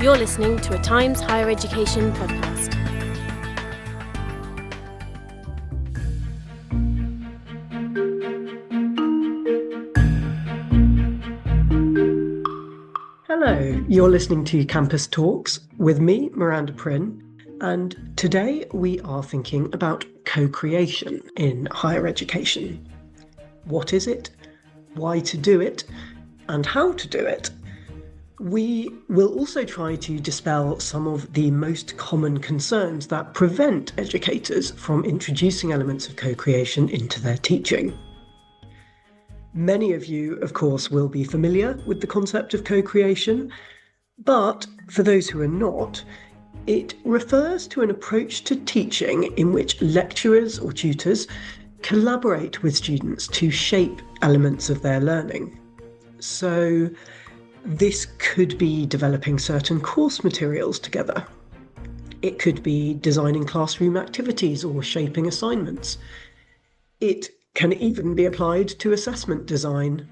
You're listening to a Times Higher Education podcast. Hello, you're listening to Campus Talks with me, Miranda Prynne, and today we are thinking about co-creation in higher education. What is it? Why to do it? And how to do it? We will also try to dispel some of the most common concerns that prevent educators from introducing elements of co-creation into their teaching. Many of you, of course, will be familiar with the concept of co-creation, but for those who are not, it refers to an approach to teaching in which lecturers or tutors collaborate with students to shape elements of their learning. So this could be developing certain course materials together. It could be designing classroom activities or shaping assignments. It can even be applied to assessment design.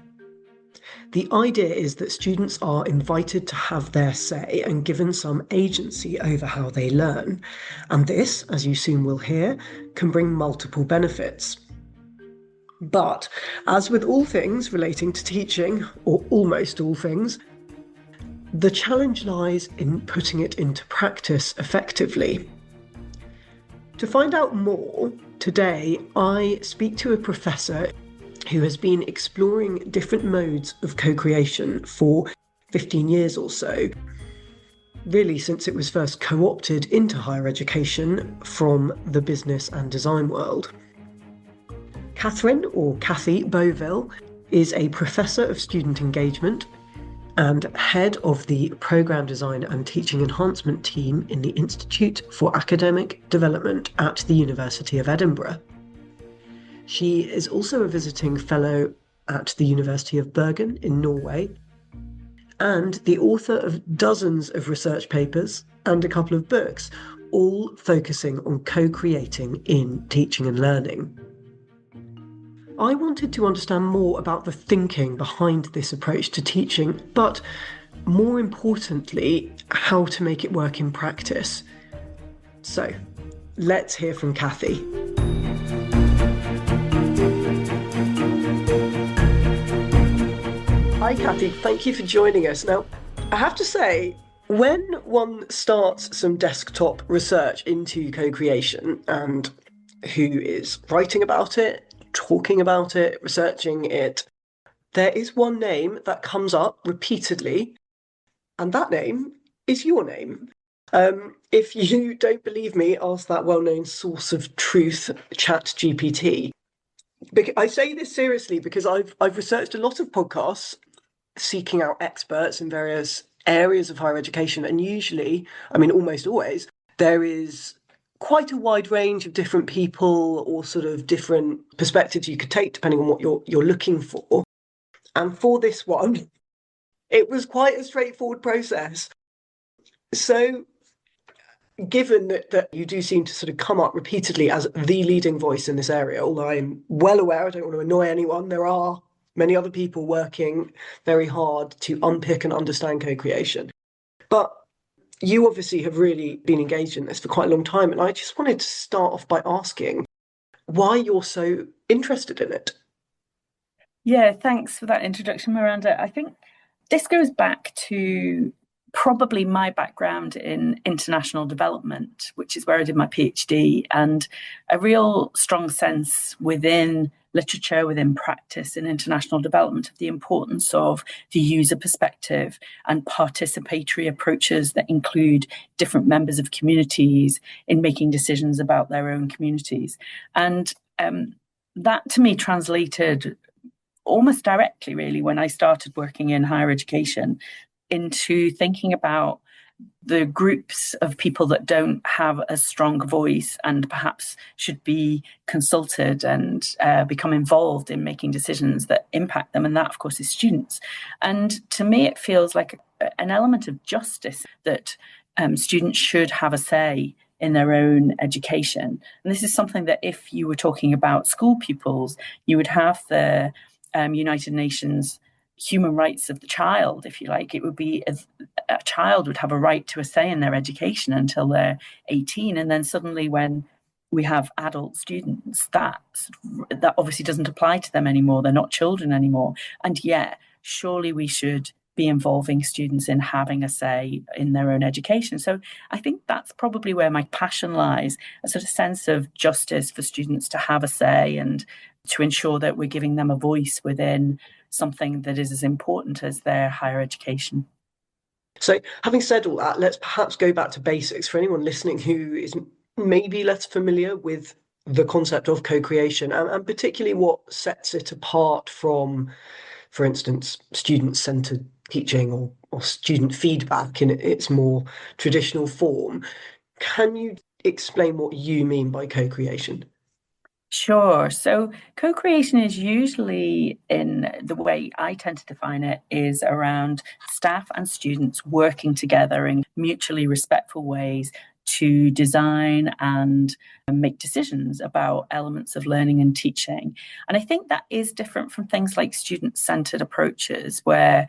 The idea is that students are invited to have their say and given some agency over how they learn. And this, as you soon will hear, can bring multiple benefits. But, as with all things relating to teaching, or almost all things, the challenge lies in putting it into practice effectively. To find out more, today I speak to a professor who has been exploring different modes of co-creation for 15 years or so, really since it was first co-opted into higher education from the business and design world. Catherine, or Cathy Bovill, is a Professor of Student Engagement and Head of the Programme Design and Teaching Enhancement team in the Institute for Academic Development at the University of Edinburgh. She is also a visiting fellow at the University of Bergen in Norway and the author of dozens of research papers and a couple of books, all focusing on co-creating in teaching and learning. I wanted to understand more about the thinking behind this approach to teaching, but more importantly, how to make it work in practice. So, let's hear from Cathy. Hi Cathy, thank you for joining us. Now, I have to say, when one starts some desktop research into co-creation and who is writing about it, talking about it, researching it, there is one name that comes up repeatedly, and that name is your name. If you don't believe me, ask that well-known source of truth, ChatGPT. I say this seriously because I've researched a lot of podcasts seeking out experts in various areas of higher education, and usually, almost always, there is quite a wide range of different people or sort of different perspectives you could take depending on what you're looking for. And for this one, it was quite a straightforward process. So given that you do seem to sort of come up repeatedly as the leading voice in this area, although I'm well aware, I don't want to annoy anyone, there are many other people working very hard to unpick and understand co-creation. But you obviously have really been engaged in this for quite a long time, and I just wanted to start off by asking why you're so interested in it. Yeah, thanks for that introduction, Miranda. I think this goes back to probably my background in international development, which is where I did my PhD, and a real strong sense within literature, within practice in international development of the importance of the user perspective and participatory approaches that include different members of communities in making decisions about their own communities. And that to me translated almost directly, really, when I started working in higher education, into thinking about the groups of people that don't have a strong voice and perhaps should be consulted and become involved in making decisions that impact them. And that, of course, is students. And to me, it feels like an element of justice that students should have a say in their own education. And this is something that if you were talking about school pupils, you would have the United Nations human rights of the child, if you like. It would be as a child would have a right to a say in their education until they're 18. And then suddenly when we have adult students, that obviously doesn't apply to them anymore. They're not children anymore. And yet, surely we should be involving students in having a say in their own education. So I think that's probably where my passion lies, a sort of sense of justice for students to have a say and to ensure that we're giving them a voice within something that is as important as their higher education. So, having said all that, let's perhaps go back to basics for anyone listening who is maybe less familiar with the concept of co-creation and particularly what sets it apart from, for instance, student-centered teaching or student feedback in its more traditional form. Can you explain what you mean by co-creation? Sure. So co-creation is usually, in the way I tend to define it, is around staff and students working together in mutually respectful ways to design and make decisions about elements of learning and teaching. And I think that is different from things like student-centered approaches, where,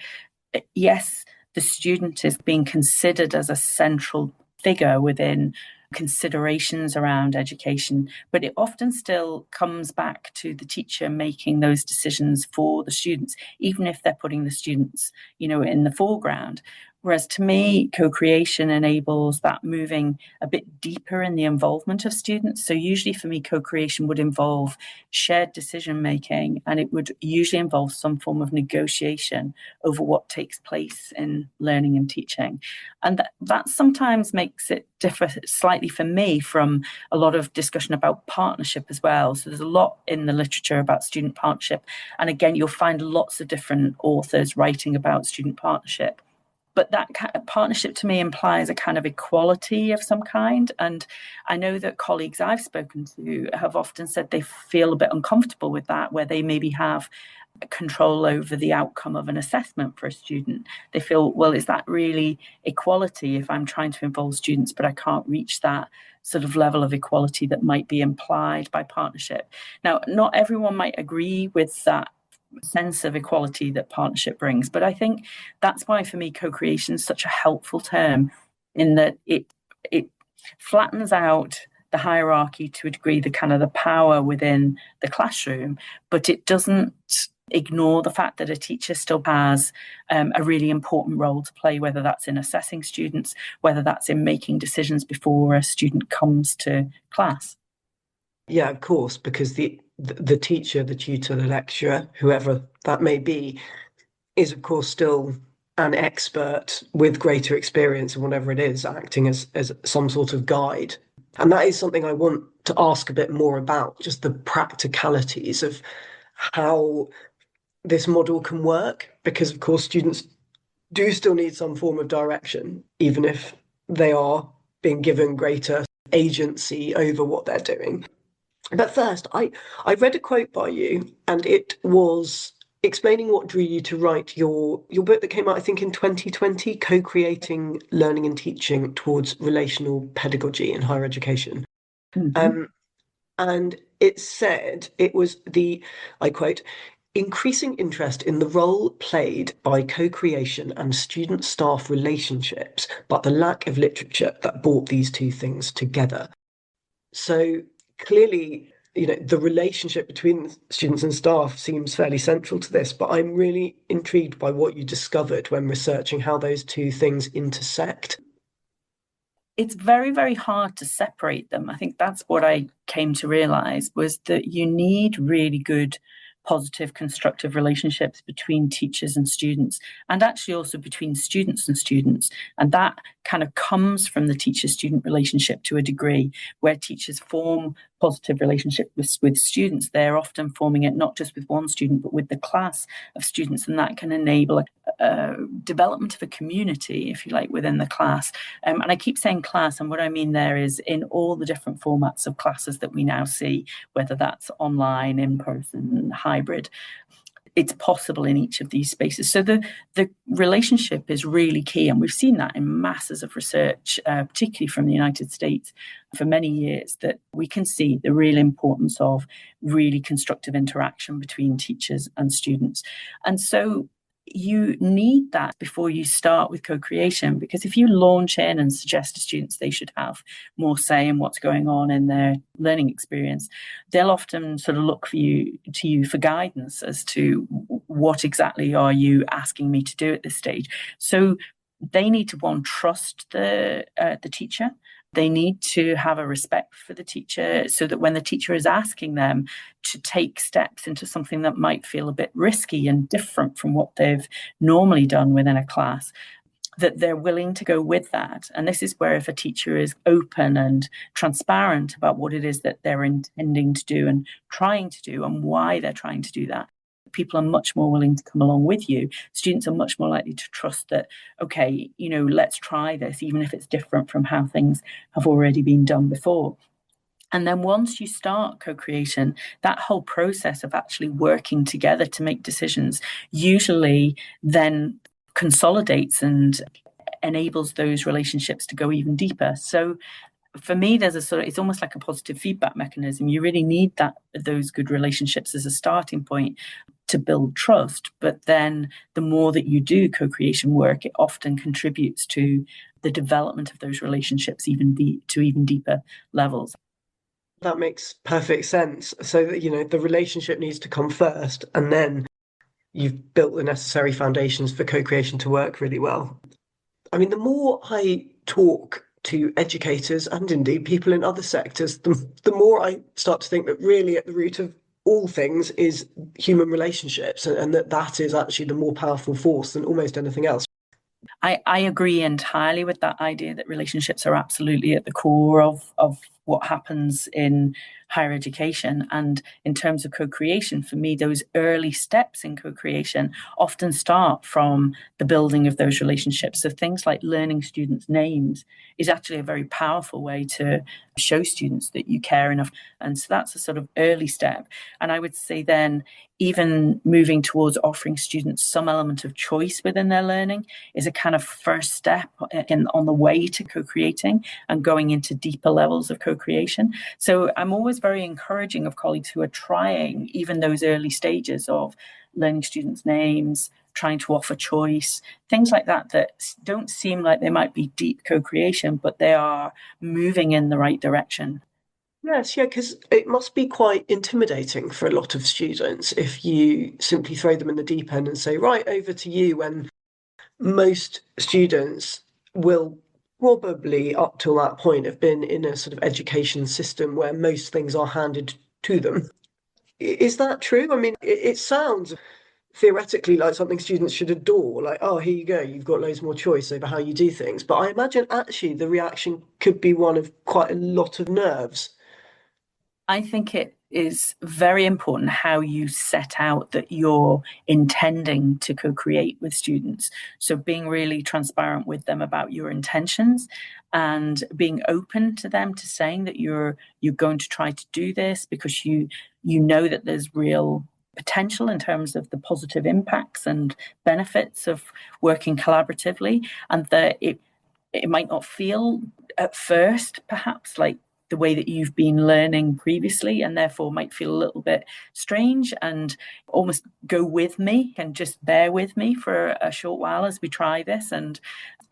yes, the student is being considered as a central figure within considerations around education, but it often still comes back to the teacher making those decisions for the students, even if they're putting the students, in the foreground. Whereas to me, co-creation enables that moving a bit deeper in the involvement of students. So usually for me, co-creation would involve shared decision making, and it would usually involve some form of negotiation over what takes place in learning and teaching. And that sometimes makes it differ slightly for me from a lot of discussion about partnership as well. So there's a lot in the literature about student partnership. And again, you'll find lots of different authors writing about student partnership. But that kind of partnership to me implies a kind of equality of some kind. And I know that colleagues I've spoken to have often said they feel a bit uncomfortable with that, where they maybe have control over the outcome of an assessment for a student. They feel, well, is that really equality if I'm trying to involve students, but I can't reach that sort of level of equality that might be implied by partnership? Now, not everyone might agree with that sense of equality that partnership brings, but I think that's why for me co-creation is such a helpful term, in that it flattens out the hierarchy to a degree, the kind of the power within the classroom, but it doesn't ignore the fact that a teacher still has a really important role to play, whether that's in assessing students, whether that's in making decisions before a student comes to class. Yeah, of course, because the teacher, the tutor, the lecturer, whoever that may be, is of course still an expert with greater experience in whatever it is, acting as some sort of guide. And that is something I want to ask a bit more about, just the practicalities of how this model can work, because of course students do still need some form of direction, even if they are being given greater agency over what they're doing. But first, I read a quote by you, and it was explaining what drew you to write your book that came out, I think, in 2020, Co-creating Learning and Teaching Towards Relational Pedagogy in Higher Education. Mm-hmm. And it said, it was I quote, increasing interest in the role played by co-creation and student-staff relationships, but the lack of literature that brought these two things together. So clearly, the relationship between students and staff seems fairly central to this, but I'm really intrigued by what you discovered when researching how those two things intersect. It's very, very hard to separate them. I think that's what I came to realize, was that you need really good, positive, constructive relationships between teachers and students, and actually also between students and students. And that kind of comes from the teacher-student relationship to a degree, where teachers form positive relationships with students. They're often forming it not just with one student, but with the class of students, and that can enable a development of a community, if you like, within the class. And I keep saying class, and what I mean there is in all the different formats of classes that we now see, whether that's online, in person, hybrid. It's possible in each of these spaces. So the relationship is really key. And we've seen that in masses of research, particularly from the United States, for many years, that we can see the real importance of really constructive interaction between teachers and students. And so you need that before you start with co-creation, because if you launch in and suggest to students they should have more say in what's going on in their learning experience, they'll often sort of look to you for guidance as to what exactly are you asking me to do at this stage. So they need to, one, trust the teacher. They need to have a respect for the teacher, so that when the teacher is asking them to take steps into something that might feel a bit risky and different from what they've normally done within a class, that they're willing to go with that. And this is where, if a teacher is open and transparent about what it is that they're intending to do and trying to do and why they're trying to do that, people are much more willing to come along with you. Students are much more likely to trust that, okay, let's try this, even if it's different from how things have already been done before. And then once you start co-creation, that whole process of actually working together to make decisions usually then consolidates and enables those relationships to go even deeper. So for me, there's it's almost like a positive feedback mechanism. You really need those good relationships as a starting point to build trust. But then the more that you do co-creation work, it often contributes to the development of those relationships to even deeper levels. That makes perfect sense. So that, the relationship needs to come first, and then you've built the necessary foundations for co-creation to work really well. I mean, the more I talk to educators and indeed people in other sectors, the more I start to think that really at the root of all things is human relationships, and that is actually the more powerful force than almost anything else. I agree entirely with that idea that relationships are absolutely at the core of what happens in higher education. And in terms of co-creation, for me, those early steps in co-creation often start from the building of those relationships. So things like learning students' names is actually a very powerful way to show students that you care enough. And so that's a sort of early step. And I would say then, even moving towards offering students some element of choice within their learning is a kind of first step on the way to co-creating and going into deeper levels of co-creation. So I'm always very encouraging of colleagues who are trying even those early stages of learning students' names, trying to offer choice, things like that don't seem like they might be deep co-creation, but they are moving in the right direction. Yes, yeah, because it must be quite intimidating for a lot of students if you simply throw them in the deep end and say, right, over to you, when most students will probably, up till that point, have been in a sort of education system where most things are handed to them. Is that true? I mean, it sounds theoretically like something students should adore, like, oh, here you go, you've got loads more choice over how you do things. But I imagine actually the reaction could be one of quite a lot of nerves. I think it is very important how you set out that you're intending to co-create with students. So being really transparent with them about your intentions and being open to them to saying that you're going to try to do this because you know that there's real potential in terms of the positive impacts and benefits of working collaboratively, and that it might not feel at first perhaps like the way that you've been learning previously, and therefore might feel a little bit strange, and almost go with me and just bear with me for a short while as we try this. And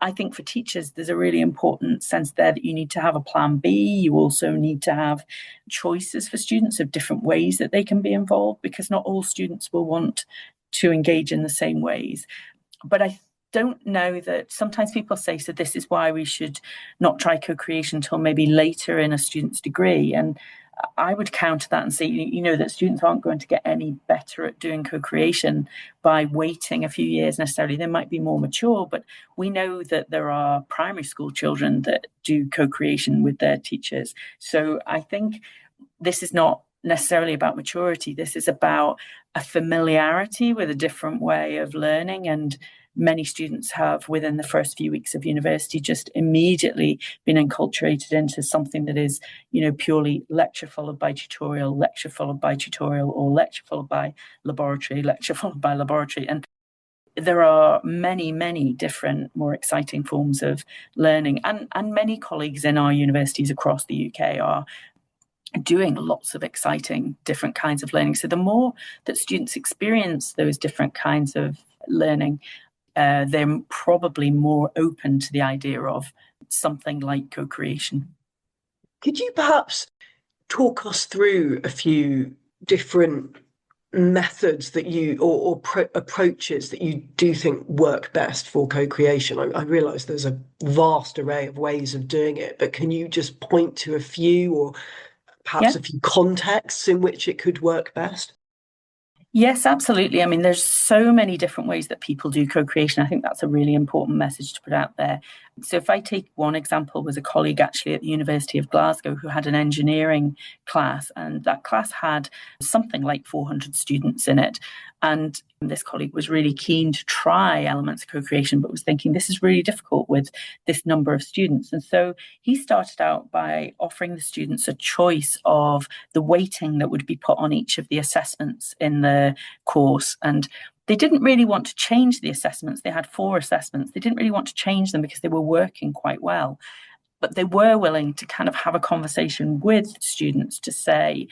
I think for teachers, there's a really important sense there that you need to have a plan B. You also need to have choices for students of different ways that they can be involved, because not all students will want to engage in the same ways. But I don't know that sometimes people say, so this is why we should not try co-creation until maybe later in a student's degree. And I would counter that and say, that students aren't going to get any better at doing co-creation by waiting a few years necessarily. They might be more mature, but we know that there are primary school children that do co-creation with their teachers. So I think this is not necessarily about maturity. This is about a familiarity with a different way of learning. And many students have, within the first few weeks of university, just immediately been enculturated into something that is, purely lecture followed by tutorial, lecture followed by tutorial, or lecture followed by laboratory, lecture followed by laboratory. And there are many, many different, more exciting forms of learning. And many colleagues in our universities across the UK are doing lots of exciting different kinds of learning. So the more that students experience those different kinds of learning, they're probably more open to the idea of something like co-creation. Could you perhaps talk us through a few different methods that you or approaches that you do think work best for co-creation? I realise there's a vast array of ways of doing it, but can you just point to a few, or perhaps a few contexts in which it could work best? Yes, absolutely. I mean, there's so many different ways that people do co-creation. I think that's a really important message to put out there. So if I take one example, was a colleague actually at the University of Glasgow who had an engineering class, and that class had something like 400 students in it. And this colleague was really keen to try elements of co-creation, but was thinking this is really difficult with this number of students. And so he started out by offering the students a choice of the weighting that would be put on each of the assessments in the course. And they didn't really want to change the assessments. They had 4 assessments. They didn't really want to change them because they were working quite well. But they were willing to kind of have a conversation with students to say,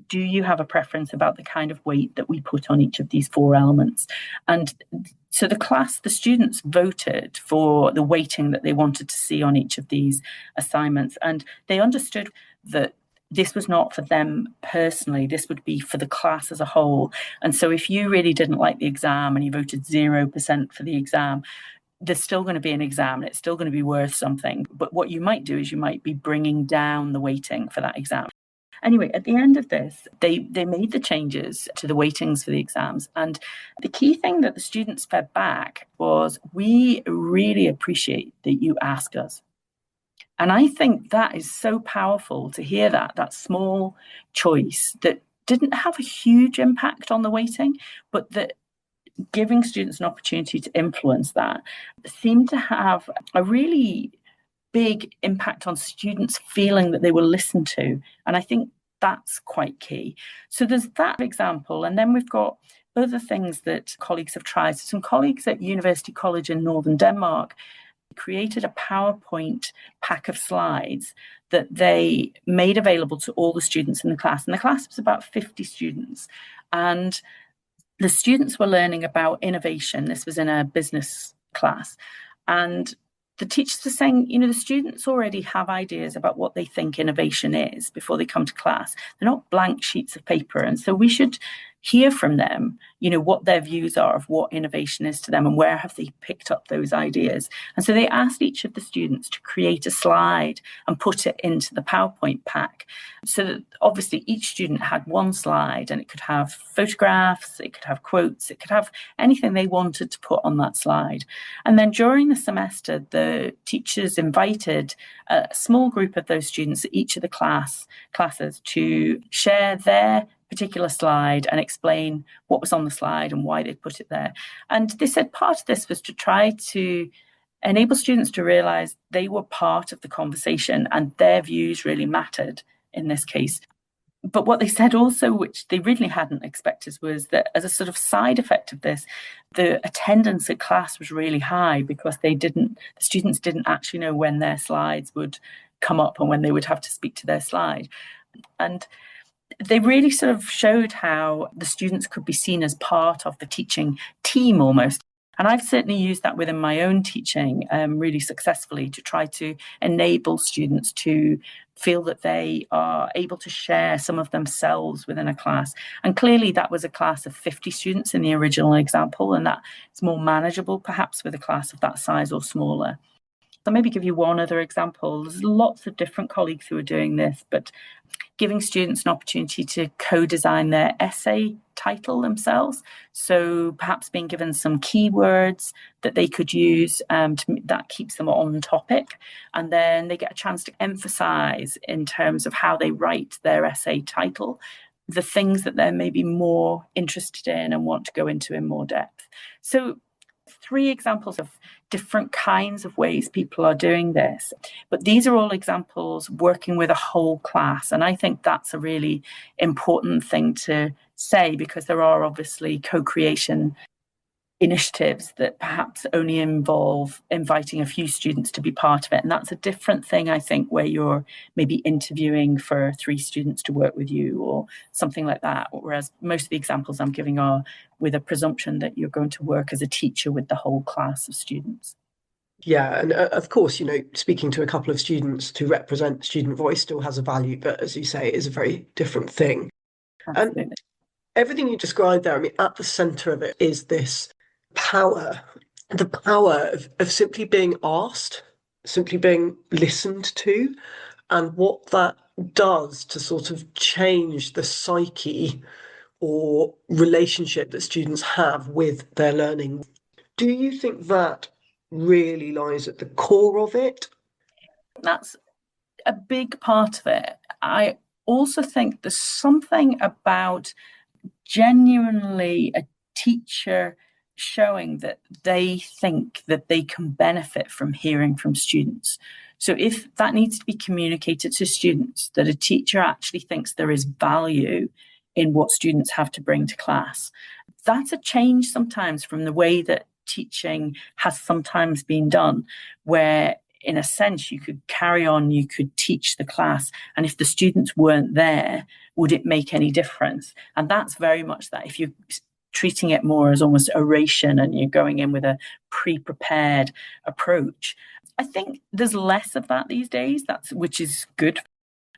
do you have a preference about the kind of weight that we put on each of these 4 elements? And so the students voted for the weighting that they wanted to see on each of these assignments. And they understood that this was not for them personally, this would be for the class as a whole. And so if you really didn't like the exam and you voted 0% for the exam, there's still going to be an exam and it's still going to be worth something. But what you might do is you might be bringing down the weighting for that exam. Anyway, at the end of this, they made the changes to the weightings for the exams. And the key thing that the students fed back was, we really appreciate that you ask us. And I think that is so powerful to hear that small choice that didn't have a huge impact on the weighting, but that giving students an opportunity to influence that seemed to have a really big impact on students feeling that they were listened to. And I think that's quite key. So there's that example. And then we've got other things that colleagues have tried. So some colleagues at University College in Northern Denmark created a PowerPoint pack of slides that they made available to all the students in the class. And the class was about 50 students. And the students were learning about innovation. This was in a business class. And the teachers were saying, the students already have ideas about what they think innovation is before they come to class. They're not blank sheets of paper. And so we should hear from them, what their views are of what innovation is to them and where have they picked up those ideas. And so they asked each of the students to create a slide and put it into the PowerPoint pack. So that obviously each student had one slide, and it could have photographs, it could have quotes, it could have anything they wanted to put on that slide. And then during the semester, the teachers invited a small group of those students at each of the classes to share their particular slide and explain what was on the slide and why they'd put it there. And they said part of this was to try to enable students to realize they were part of the conversation and their views really mattered in this case. But what they said also, which they really hadn't expected, was that as a sort of side effect of this, the attendance at class was really high because the students didn't actually know when their slides would come up and when they would have to speak to their slide. And they really sort of showed how the students could be seen as part of the teaching team almost. And I've certainly used that within my own teaching really successfully to try to enable students to feel that they are able to share some of themselves within a class. And clearly that was a class of 50 students in the original example, and that it's more manageable perhaps with a class of that size or smaller. I'll maybe give you one other example. There's lots of different colleagues who are doing this, but giving students an opportunity to co-design their essay title themselves. So perhaps being given some keywords that they could use that keeps them on topic. And then they get a chance to emphasize in terms of how they write their essay title, the things that they're maybe more interested in and want to go into in more depth. So 3 examples of different kinds of ways people are doing this. But these are all examples working with a whole class. And I think that's a really important thing to say, because there are obviously co-creation initiatives that perhaps only involve inviting a few students to be part of it. And that's a different thing, I think, where you're maybe interviewing for 3 students to work with you or something like that. Whereas most of the examples I'm giving are with a presumption that you're going to work as a teacher with the whole class of students. Yeah, and of course, speaking to a couple of students to represent student voice still has a value, but as you say, it is a very different thing. Absolutely. And everything you described there, I mean, at the centre of it is this power, the power of simply being asked, simply being listened to, and what that does to sort of change the psyche or relationship that students have with their learning. Do you think that really lies at the core of it? That's a big part of it. I also think there's something about genuinely a teacher showing that they think that they can benefit from hearing from students. So if that needs to be communicated to students, that a teacher actually thinks there is value in what students have to bring to class, that's a change sometimes from the way that teaching has sometimes been done, where in a sense you could carry on, you could teach the class, and if the students weren't there, would it make any difference? And that's very much that. If you're treating it more as almost oration and you're going in with a pre-prepared approach, I think there's less of that these days, which is good.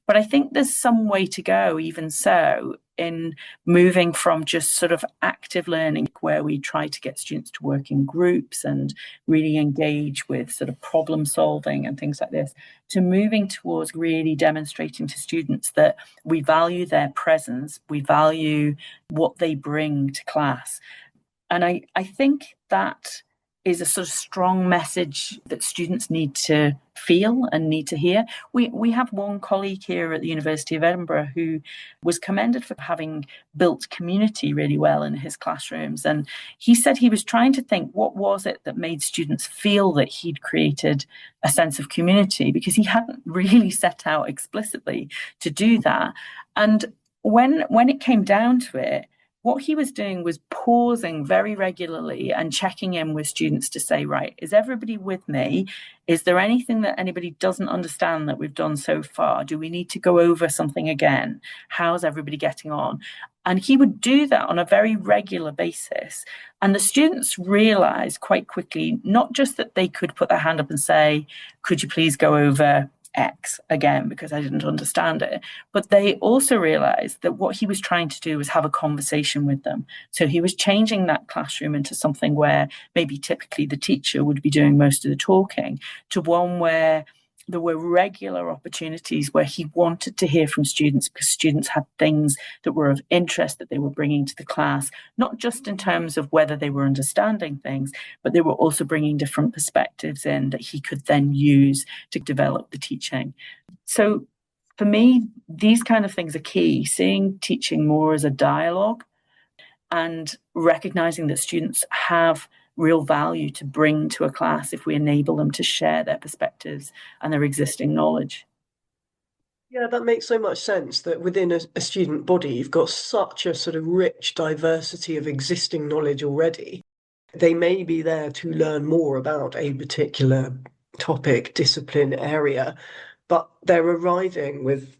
But I think there's some way to go, even so, in moving from just sort of active learning, where we try to get students to work in groups and really engage with sort of problem solving and things like this, to moving towards really demonstrating to students that we value their presence, we value what they bring to class. And I think that is a sort of strong message that students need to feel and need to hear. We have one colleague here at the University of Edinburgh who was commended for having built community really well in his classrooms. And he said he was trying to think, what was it that made students feel that he'd created a sense of community? Because he hadn't really set out explicitly to do that. And when it came down to it, what he was doing was pausing very regularly and checking in with students to say, right, is everybody with me? Is there anything that anybody doesn't understand that we've done so far? Do we need to go over something again? How's everybody getting on? And he would do that on a very regular basis. And the students realized quite quickly, not just that they could put their hand up and say, could you please go over X again because I didn't understand it, but they also realized that what he was trying to do was have a conversation with them. So he was changing that classroom into something where maybe typically the teacher would be doing most of the talking, to one where there were regular opportunities where he wanted to hear from students, because students had things that were of interest that they were bringing to the class, not just in terms of whether they were understanding things, but they were also bringing different perspectives in that he could then use to develop the teaching. So for me, these kind of things are key, seeing teaching more as a dialogue and recognizing that students have real value to bring to a class if we enable them to share their perspectives and their existing knowledge. Yeah, that makes so much sense, that within a student body, you've got such a sort of rich diversity of existing knowledge already. They may be there to learn more about a particular topic, discipline, area, but they're arriving with,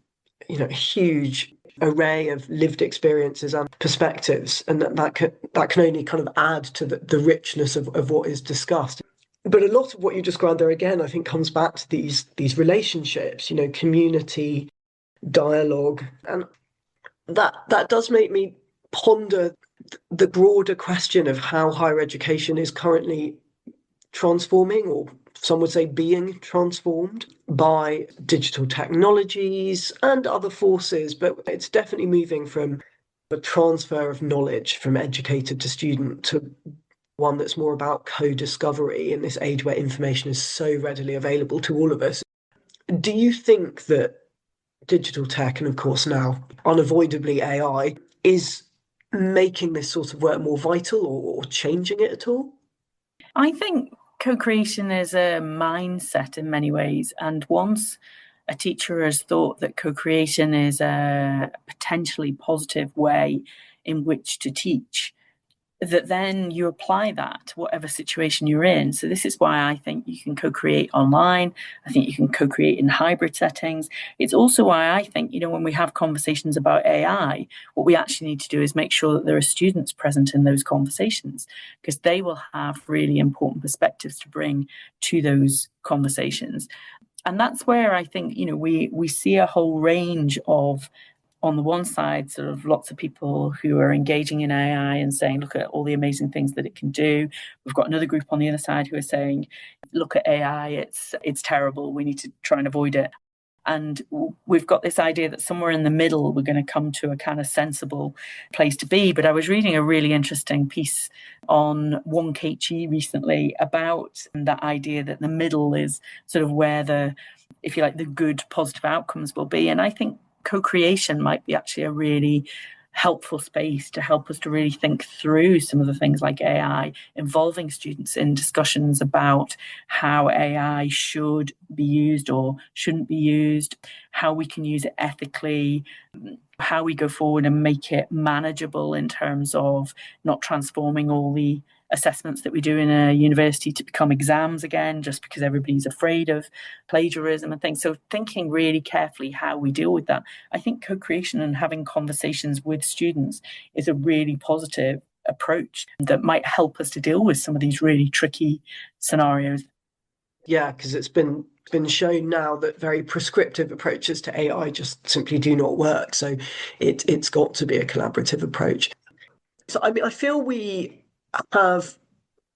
a huge array of lived experiences and perspectives, and that can only kind of add to the richness of what is discussed. But a lot of what you described there, again, I think comes back to these relationships, community, dialogue, and that does make me ponder the broader question of how higher education is currently transforming, or some would say being transformed, by digital technologies and other forces. But it's definitely moving from a transfer of knowledge from educator to student to one that's more about co-discovery in this age where information is so readily available to all of us. Do you think that digital tech, and of course now unavoidably AI, is making this sort of work more vital or changing it at all? I think co-creation is a mindset in many ways. And once a teacher has thought that co-creation is a potentially positive way in which to teach, that then you apply that to whatever situation you're in. So this is why I think you can co-create online. I think you can co-create in hybrid settings. It's also why I think, when we have conversations about AI, what we actually need to do is make sure that there are students present in those conversations, because they will have really important perspectives to bring to those conversations. And that's where I think, we see a whole range of, on the one side, sort of lots of people who are engaging in AI and saying, look at all the amazing things that it can do. We've got another group on the other side who are saying, look at AI, it's terrible. We need to try and avoid it. And we've got this idea that somewhere in the middle, we're going to come to a kind of sensible place to be. But I was reading a really interesting piece on 1KG recently about that idea that the middle is sort of where the, if you like, the good positive outcomes will be. And I think co-creation might be actually a really helpful space to help us to really think through some of the things like AI, involving students in discussions about how AI should be used or shouldn't be used, how we can use it ethically, how we go forward and make it manageable in terms of not transforming all the assessments that we do in a university to become exams again, just because everybody's afraid of plagiarism and things. So thinking really carefully how we deal with that. I think co-creation and having conversations with students is a really positive approach that might help us to deal with some of these really tricky scenarios. Yeah, because it's been shown now that very prescriptive approaches to AI just simply do not work. So it's got to be a collaborative approach. So I feel we have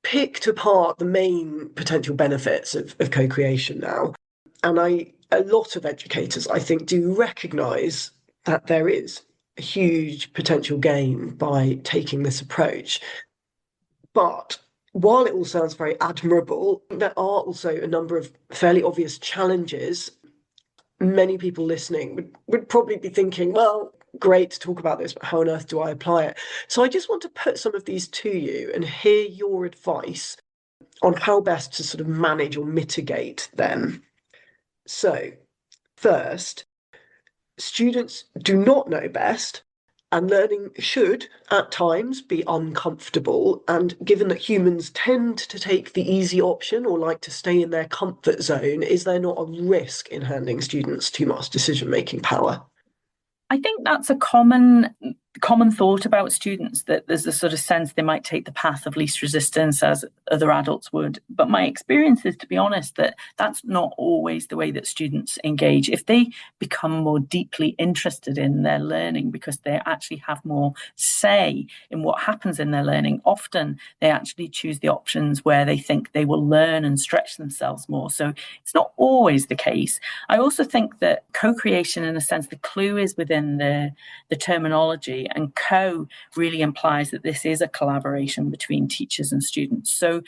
picked apart the main potential benefits of co-creation now. And a lot of educators, I think, do recognise that there is a huge potential gain by taking this approach. But while it all sounds very admirable, there are also a number of fairly obvious challenges. Many people listening would probably be thinking, well, great to talk about this, but how on earth do I apply it? So I just want to put some of these to you and hear your advice on how best to sort of manage or mitigate them. So, first, students do not know best, and learning should, at times, be uncomfortable. And given that humans tend to take the easy option or like to stay in their comfort zone, is there not a risk in handing students too much decision-making power? I think that's a common thought about students, that there's a sort of sense they might take the path of least resistance as other adults would. But my experience is, to be honest, that that's not always the way that students engage. If they become more deeply interested in their learning because they actually have more say in what happens in their learning, often they actually choose the options where they think they will learn and stretch themselves more. So it's not always the case. I also think that co-creation, in a sense, the clue is within the terminology, and co really implies that this is a collaboration between teachers and students. So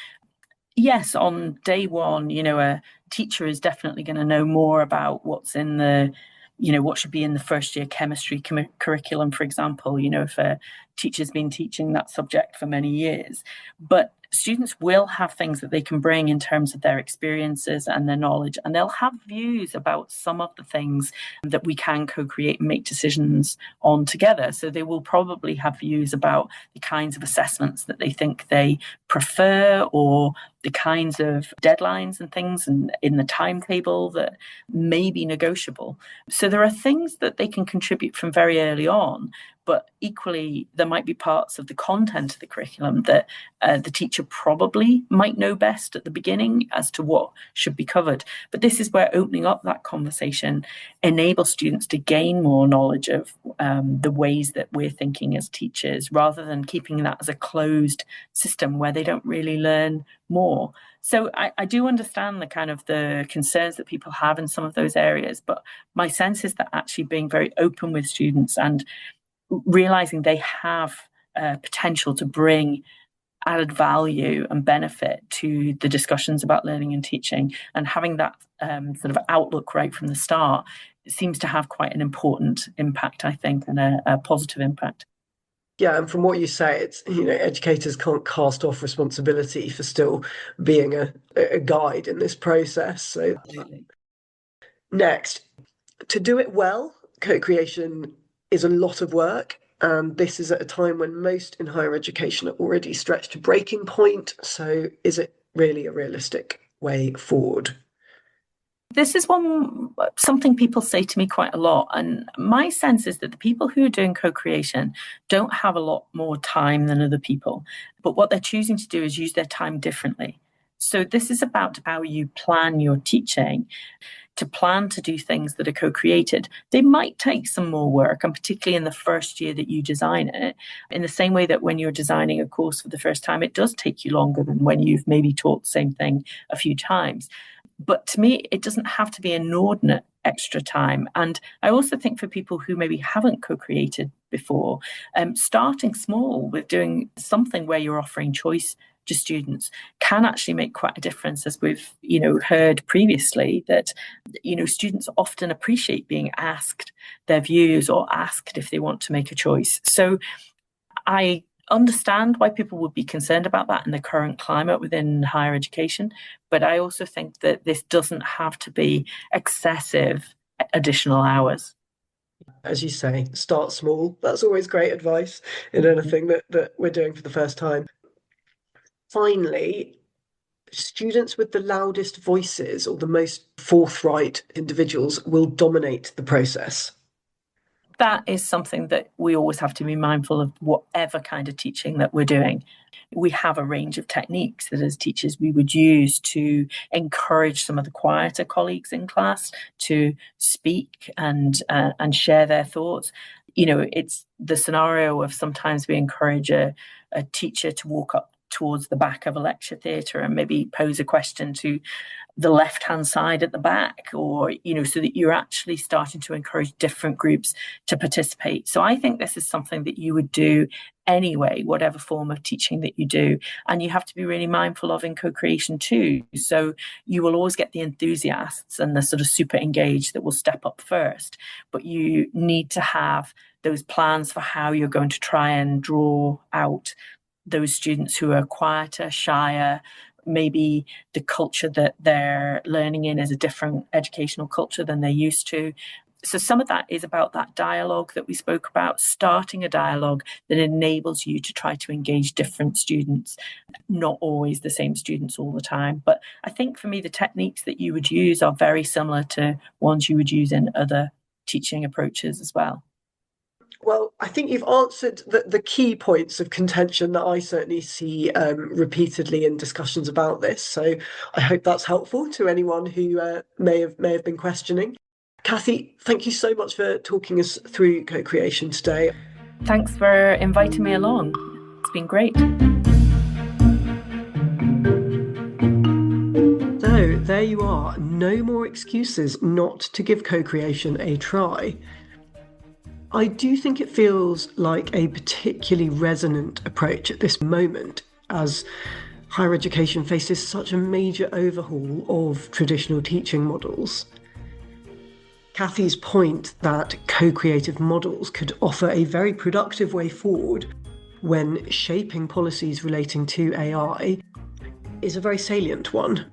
yes, on day one, a teacher is definitely going to know more about what's in the, what should be in the first year chemistry curriculum, for example, if a teacher's been teaching that subject for many years. But students will have things that they can bring in terms of their experiences and their knowledge, and they'll have views about some of the things that we can co-create and make decisions on together. So they will probably have views about the kinds of assessments that they think they prefer, or the kinds of deadlines and things and in the timetable that may be negotiable. So there are things that they can contribute from very early on, but equally there might be parts of the content of the curriculum that the teacher probably might know best at the beginning as to what should be covered. But this is where opening up that conversation enables students to gain more knowledge of the ways that we're thinking as teachers, rather than keeping that as a closed system where they don't really learn more. So I do understand the kind of the concerns that people have in some of those areas, but my sense is that actually being very open with students and realizing they have potential to bring added value and benefit to the discussions about learning and teaching, and having that sort of outlook right from the start, seems to have quite an important impact, I think, and a positive impact. Yeah, and from what you say, it's, educators can't cast off responsibility for still being a guide in this process. So Absolutely. Next, to do it well, co-creation is a lot of work. And this is at a time when most in higher education are already stretched to breaking point. So is it really a realistic way forward? This is something people say to me quite a lot. And my sense is that the people who are doing co-creation don't have a lot more time than other people. But what they're choosing to do is use their time differently. So this is about how you plan your teaching, to plan to do things that are co-created. They might take some more work, and particularly in the first year that you design it, in the same way that when you're designing a course for the first time, it does take you longer than when you've maybe taught the same thing a few times. But to me, it doesn't have to be inordinate extra time. And I also think for people who maybe haven't co-created before, starting small with doing something where you're offering choice to students can actually make quite a difference, as we've heard previously, that students often appreciate being asked their views or asked if they want to make a choice. So I understand why people would be concerned about that in the current climate within higher education, but I also think that this doesn't have to be excessive additional hours. As you say, start small. That's always great advice in anything that we're doing for the first time. Finally, students with the loudest voices or the most forthright individuals will dominate the process. That is something that we always have to be mindful of, whatever kind of teaching that we're doing. We have a range of techniques that as teachers we would use to encourage some of the quieter colleagues in class to speak and share their thoughts. It's the scenario of sometimes we encourage a teacher to walk up towards the back of a lecture theatre and maybe pose a question to the left-hand side at the back, or, so that you're actually starting to encourage different groups to participate. So I think this is something that you would do anyway, whatever form of teaching that you do. And you have to be really mindful of in co-creation too. So you will always get the enthusiasts and the sort of super engaged that will step up first, but you need to have those plans for how you're going to try and draw out those students who are quieter, shyer. Maybe the culture that they're learning in is a different educational culture than they're used to. So some of that is about that dialogue that we spoke about, starting a dialogue that enables you to try to engage different students, not always the same students all the time. But I think for me, the techniques that you would use are very similar to ones you would use in other teaching approaches as well. Well, I think you've answered the key points of contention that I certainly see repeatedly in discussions about this. So I hope that's helpful to anyone who may have been questioning. Kathy, thank you so much for talking us through co-creation today. Thanks for inviting me along. It's been great. So there you are. No more excuses not to give co-creation a try. I do think it feels like a particularly resonant approach at this moment, as higher education faces such a major overhaul of traditional teaching models. Kathy's point that co-creative models could offer a very productive way forward when shaping policies relating to AI is a very salient one.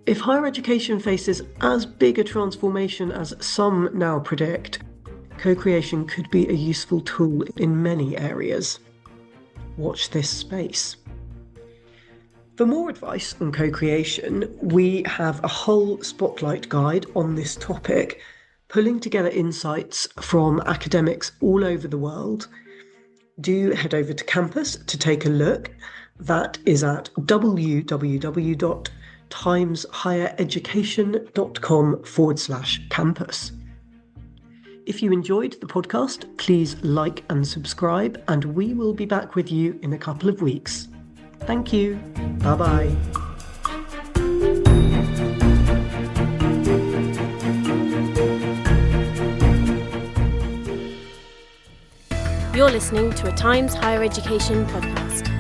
If higher education faces as big a transformation as some now predict, co-creation could be a useful tool in many areas. Watch this space. For more advice on co-creation, we have a whole spotlight guide on this topic, pulling together insights from academics all over the world. Do head over to campus to take a look. That is at www.timeshighereducation.com/campus. If you enjoyed the podcast, please like and subscribe, and we will be back with you in a couple of weeks. Thank you. Bye-bye. You're listening to a Times Higher Education podcast.